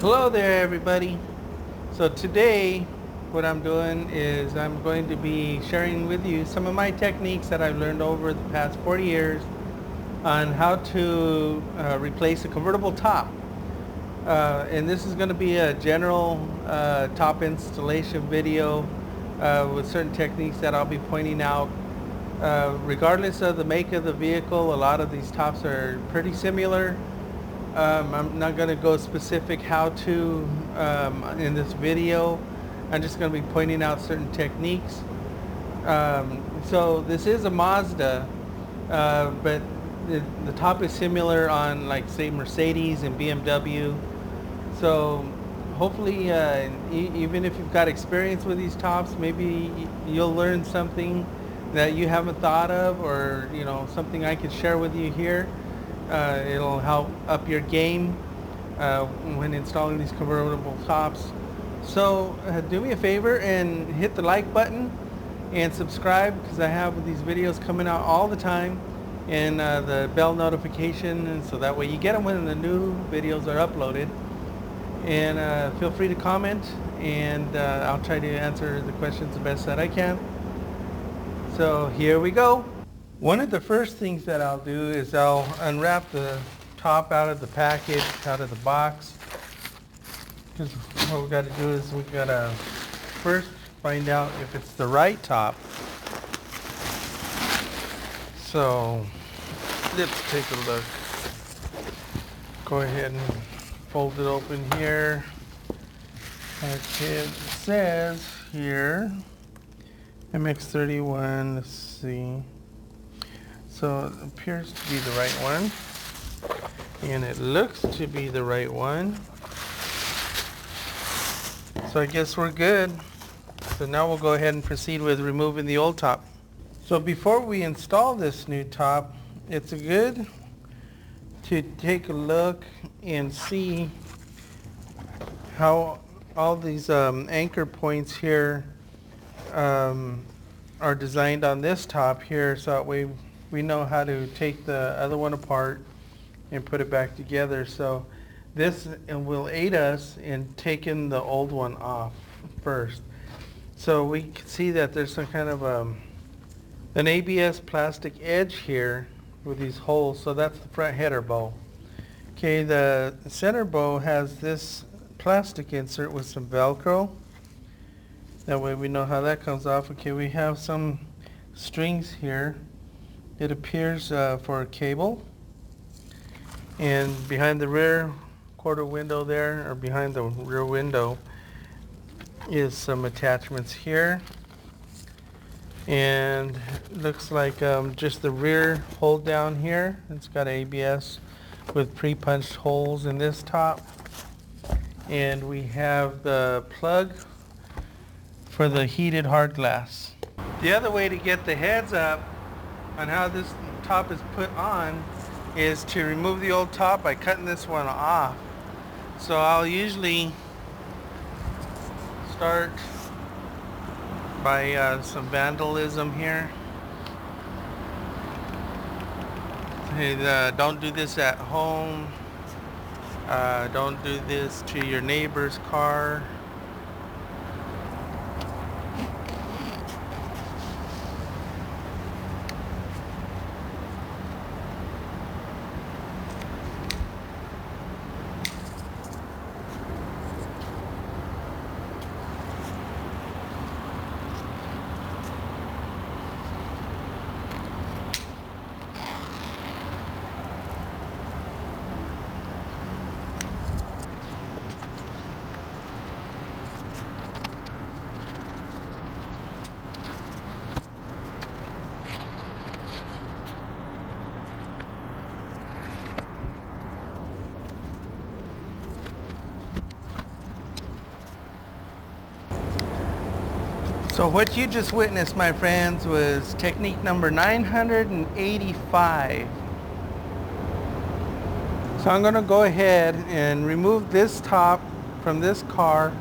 Hello there everybody. So today what I'm doing is I'm going to be sharing with you some of my techniques that I've learned over the past 40 years on how to replace a convertible top. And this is going to be a general top installation video with certain techniques that I'll be pointing out. Regardless of the make of the vehicle, a lot of these tops are pretty similar. I'm not going to go specific how to in this video. I'm just going to be pointing out certain techniques. So this is a Mazda, but the top is similar on, like, say, Mercedes and BMW. So hopefully even if you've got experience with these tops, maybe you'll learn something that you haven't thought of, or something I could share with you here. It'll help up your game when installing these convertible tops. So do me a favor and hit the like button and subscribe, because I have these videos coming out all the time, and the bell notification, and so that way you get them when the new videos are uploaded. And feel free to comment, and I'll try to answer the questions the best that I can. So here we go. One of the first things that I'll do is I'll unwrap the top out of the package, out of the box. Because what we got to do is we got to first find out if it's the right top. So let's take a look. Go ahead and fold it open here. Okay, it says here MX31. Let's see. So it appears to be the right one, and it looks to be the right one. So I guess we're good. So now we'll go ahead and proceed with removing the old top. So before we install this new top, it's good to take a look and see how all these anchor points here are designed on this top here, so that way we know how to take the other one apart and put it back together. So this will aid us in taking the old one off first. So we can see that there's some kind of an ABS plastic edge here with these holes. So that's the front header bow. Okay, the center bow has this plastic insert with some Velcro. That way we know how that comes off. Okay, we have some strings here. It appears for a cable. And behind the rear quarter window there, or behind the rear window, is some attachments here. And looks like just the rear hold down here. It's got ABS with pre-punched holes in this top. And we have the plug for the heated hard glass. The other way to get the heads up on how this top is put on is to remove the old top by cutting this one off. So I'll usually start by some vandalism here. Hey, don't do this at home. Don't do this to your neighbor's car. So what you just witnessed, my friends, was technique number 985. So I'm going to go ahead and remove this top from this car.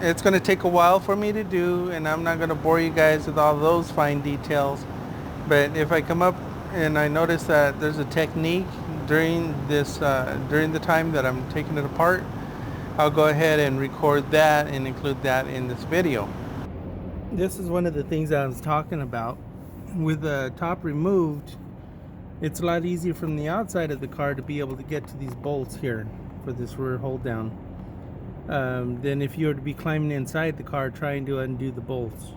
It's going to take a while for me to do, and I'm not going to bore you guys with all those fine details. But if I come up and I noticed that there's a technique during this during the time that I'm taking it apart. I'll go ahead and record that and include that in this video. This is one of the things I was talking about. With the top removed, it's a lot easier from the outside of the car to be able to get to these bolts here for this rear hold down than if you were to be climbing inside the car trying to undo the bolts.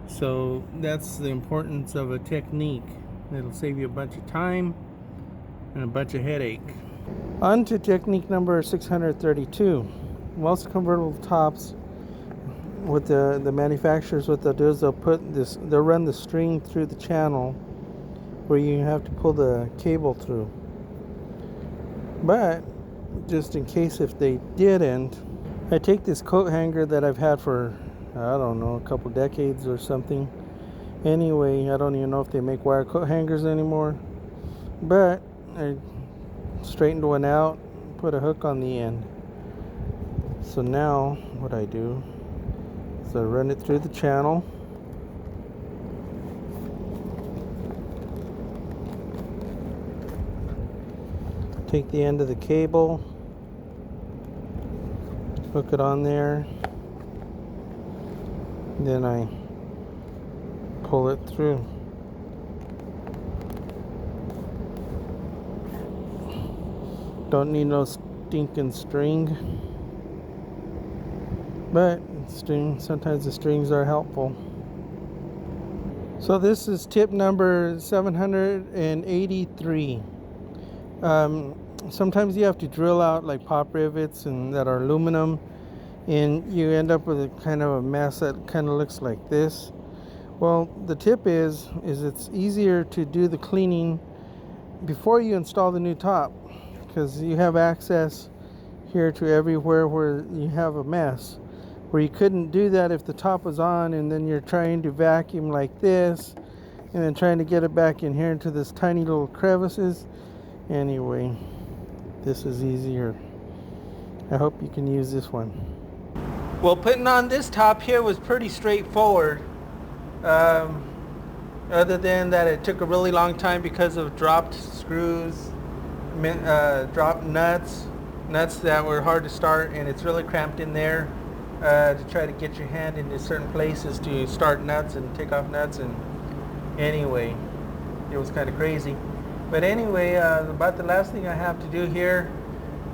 So that's the importance of a technique. It'll save you a bunch of time and a bunch of headache. On to technique number 632. Most convertible tops, with the manufacturers, what they'll do is they'll run the string through the channel where you have to pull the cable through. But just in case if they didn't, I take this coat hanger that I've had for, I don't know, a couple decades or something. Anyway, I don't even know if they make wire coat hangers anymore, but I straightened one out, put a hook on the end. So now what I do is I run it through the channel. Take the end of the cable, hook it on there, then I pull it through. Don't need no stinking string, but sometimes the strings are helpful. So this is tip number 783. Sometimes you have to drill out like pop rivets and that are aluminum, and you end up with a kind of a mess that kind of looks like this. Well, the tip is it's easier to do the cleaning before you install the new top, because you have access here to everywhere where you have a mess, where you couldn't do that if the top was on and then you're trying to vacuum like this and then trying to get it back in here into this tiny little crevices. Anyway, this is easier. I hope you can use this one. Well, putting on this top here was pretty straightforward, other than that it took a really long time because of dropped screws, dropped nuts that were hard to start, and it's really cramped in there to try to get your hand into certain places to start nuts and take off nuts. And anyway, it was kind of crazy. But anyway, about the last thing I have to do here,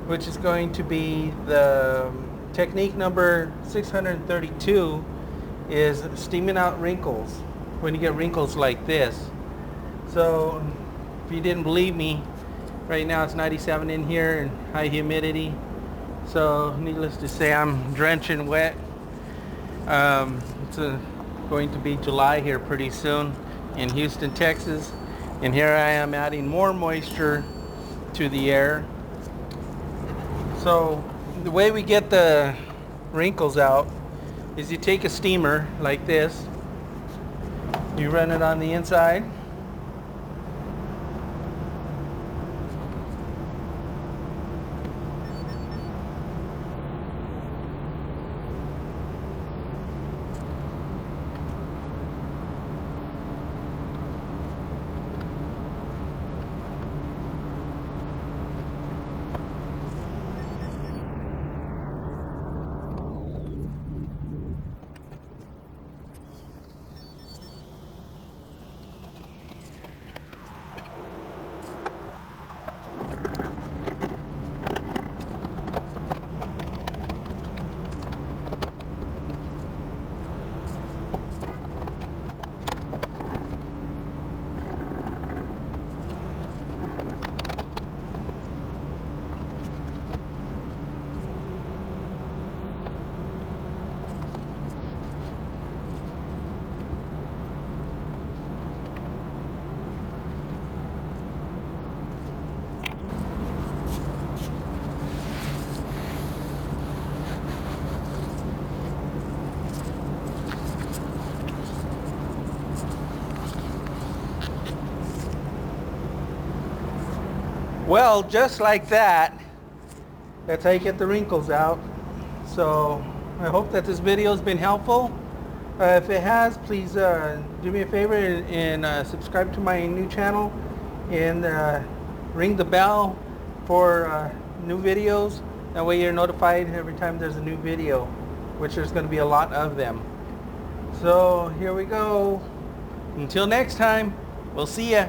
which is going to be the technique number 632, is steaming out wrinkles when you get wrinkles like this. So if you didn't believe me, right now it's 97 in here and high humidity. So needless to say, I'm drenching wet. It's going to be July here pretty soon in Houston, Texas. And here I am adding more moisture to the air. So the way we get the wrinkles out is you take a steamer like this, you run it on the inside, well, just like that. That's how you get the wrinkles out. So I hope that this video has been helpful. If it has, please do me a favor and subscribe to my new channel and ring the bell for new videos. That way you're notified every time there's a new video, which there's going to be a lot of them. So here we go. Until next time, we'll see ya.